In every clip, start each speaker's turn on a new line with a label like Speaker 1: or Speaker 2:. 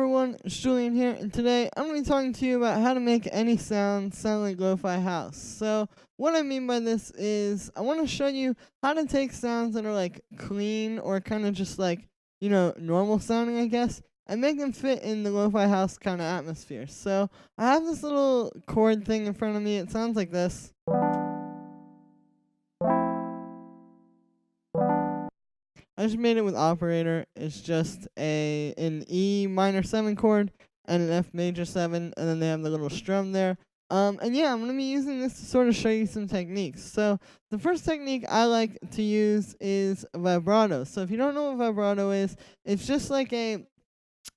Speaker 1: everyone, it's Julian here, and today I'm going to be talking to you about how to make any sound like lo-fi house. So what I mean by this is I want to show you how to take sounds that are like clean or kind of just like, normal sounding, I guess, and make them fit in the lo-fi house kind of atmosphere. So I have this little chord thing in front of me. It sounds like this. I just made it with operator. It's just an E minor 7 chord and an F major 7, and then they have the little strum there. And yeah, I'm going to be using this to sort of show you some techniques. So the first technique I like to use is vibrato. So if you don't know what vibrato is, it's just like a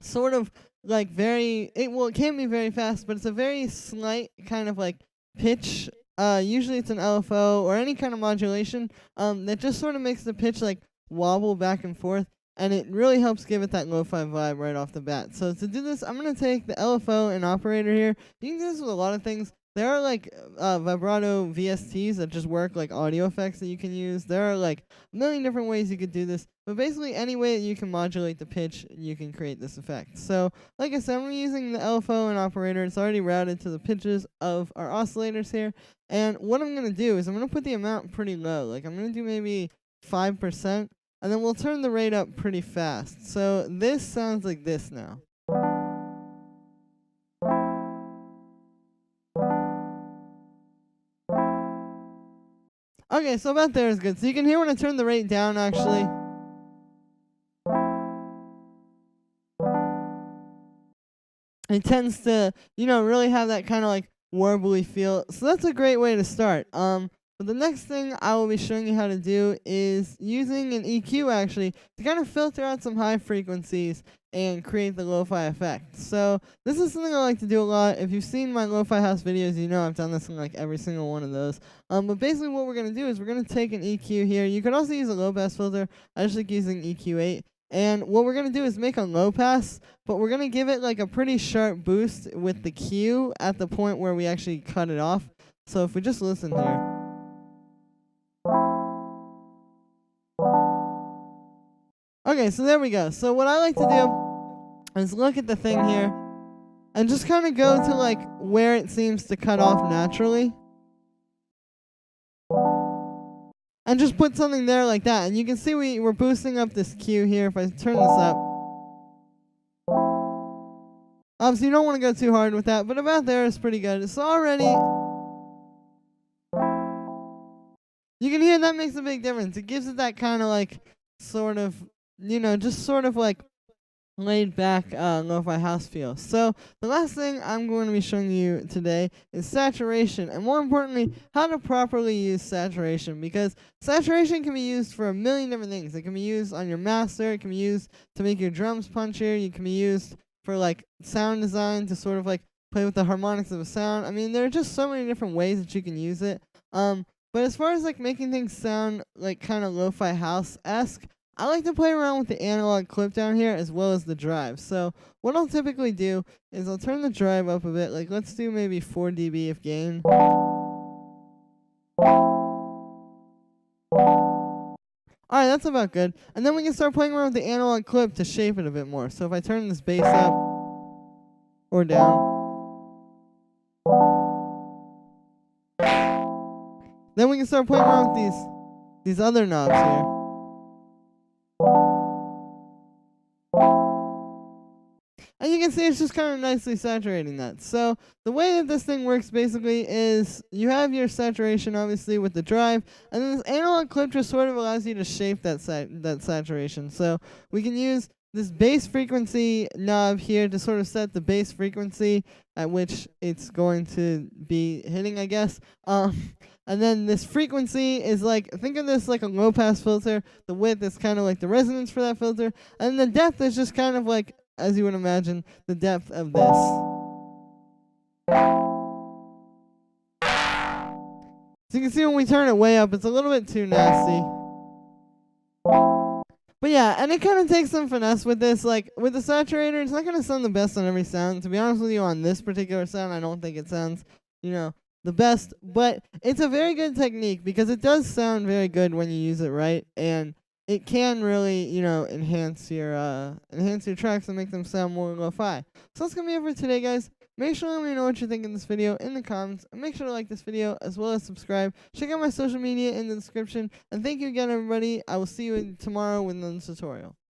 Speaker 1: sort of like it can't be very fast, but it's a very slight kind of like pitch. Usually it's an LFO or any kind of modulation that just sort of makes the pitch like wobble back and forth, and it really helps give it that lo-fi vibe right off the bat. So to do this, I'm going to take the LFO and operator here. You can do this with a lot of things. There are like vibrato VSTs that just work like audio effects that you can use. There are like a million different ways you could do this, but basically any way that you can modulate the pitch, you can create this effect. So like I said, I'm using the LFO and operator. It's already routed to the pitches of our oscillators here, and what I'm going to do is I'm going to put the amount pretty low. Like I'm going to do maybe 5%, and then we'll turn the rate up pretty fast. So this sounds like this now. Okay, so about there is good. So you can hear when I turn the rate down, actually. It tends to, really have that kind of like warbly feel. So that's a great way to start. But the next thing I will be showing you how to do is using an EQ actually to kind of filter out some high frequencies and create the lo-fi effect. So this is something I like to do a lot. If you've seen my lo-fi house videos, you know I've done this in like every single one of those. But basically what we're going to do is we're going to take an EQ here. You could also use a low pass filter. I just like using EQ8. And what we're going to do is make a low pass, but we're going to give it like a pretty sharp boost with the Q at the point where we actually cut it off. So if we just listen here. Okay, so there we go. So what I like to do is look at the thing here and just kind of go to like where it seems to cut off naturally. And just put something there like that. And you can see we're boosting up this Q here. If I turn this up. Obviously, you don't want to go too hard with that, but about there is pretty good. So already, you can hear that makes a big difference. It gives it that kind of like sort of, just sort of like laid back lo-fi house feel. So the last thing I'm going to be showing you today is saturation, and more importantly, how to properly use saturation, because saturation can be used for a million different things. It can be used on your master, it can be used to make your drums punchier, it can be used for like sound design to sort of like play with the harmonics of a sound. I mean, there are just so many different ways that you can use it. But as far as like making things sound like kind of lo-fi house-esque, I like to play around with the analog clip down here as well as the drive. So what I'll typically do is I'll turn the drive up a bit. Like let's do maybe 4 dB of gain. Alright, that's about good. And then we can start playing around with the analog clip to shape it a bit more. So if I turn this bass up or down, then we can start playing around with these other knobs here. And you can see it's just kind of nicely saturating that. So the way that this thing works basically is you have your saturation obviously with the drive, and then this analog clip just sort of allows you to shape that saturation. So we can use this bass frequency knob here to sort of set the bass frequency at which it's going to be hitting, I guess. And then this frequency is like, think of this like a low pass filter. The width is kind of like the resonance for that filter. And the depth is just kind of like, as you would imagine, the depth of this. So you can see when we turn it way up, it's a little bit too nasty. But yeah, and it kind of takes some finesse with this. Like, with the saturator, it's not going to sound the best on every sound. To be honest with you, on this particular sound, I don't think it sounds, the best. But it's a very good technique because it does sound very good when you use it right. And it can really, enhance your tracks and make them sound more lo-fi. So that's gonna be it for today, guys. Make sure to let me know what you think of this video in the comments. And make sure to like this video as well as subscribe. Check out my social media in the description. And thank you again, everybody. I will see you tomorrow with another tutorial.